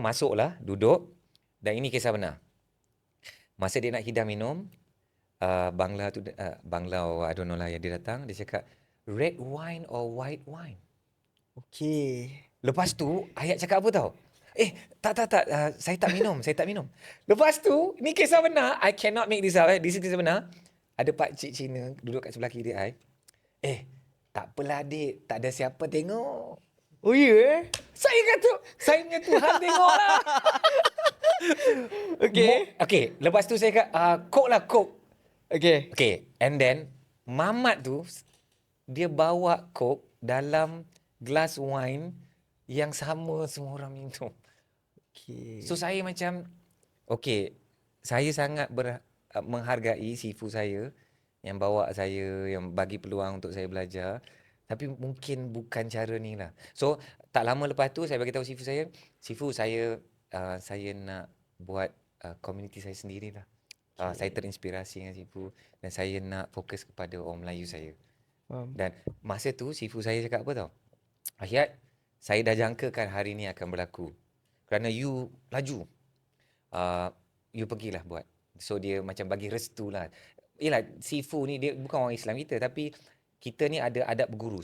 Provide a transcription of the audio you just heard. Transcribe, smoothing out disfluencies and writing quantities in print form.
masuklah, duduk. Dan ini kisah benar. Masa dia nak hidang minum, Bangla, I don't know lah yang dia datang, dia cakap, red wine or white wine? Okey. Lepas tu, ayat cakap apa tau? Tak, saya tak minum. Lepas tu, ni kisah benar, I cannot make this up, this is kisah benar. Ada pakcik Cina duduk kat sebelah kiri I. Tak apalah adik, tak ada siapa tengok. Oh ya? Saya kata, saya punya Tuhan tengoklah. Okey. Lepas tu saya kata, Coke lah, Coke. Okey. Okay, and then Mamat tu, dia bawa Coke dalam gelas wine yang sama semua orang minum. Okey. So saya macam, saya sangat menghargai sifu saya yang bawa saya, yang bagi peluang untuk saya belajar. Tapi mungkin bukan cara ni lah. So tak lama lepas tu saya bagi tahu sifu saya nak buat community saya sendirilah. Saya terinspirasi dengan sifu dan saya nak fokus kepada orang Melayu saya. Dan masa tu sifu saya cakap apa tau? Ahyat, saya dah jangkakan hari ni akan berlaku. Kerana you laju. You pergilah buat. So dia macam bagi restu lah. Yelah, sifu ni dia bukan orang Islam kita, tapi kita ni ada adab berguru.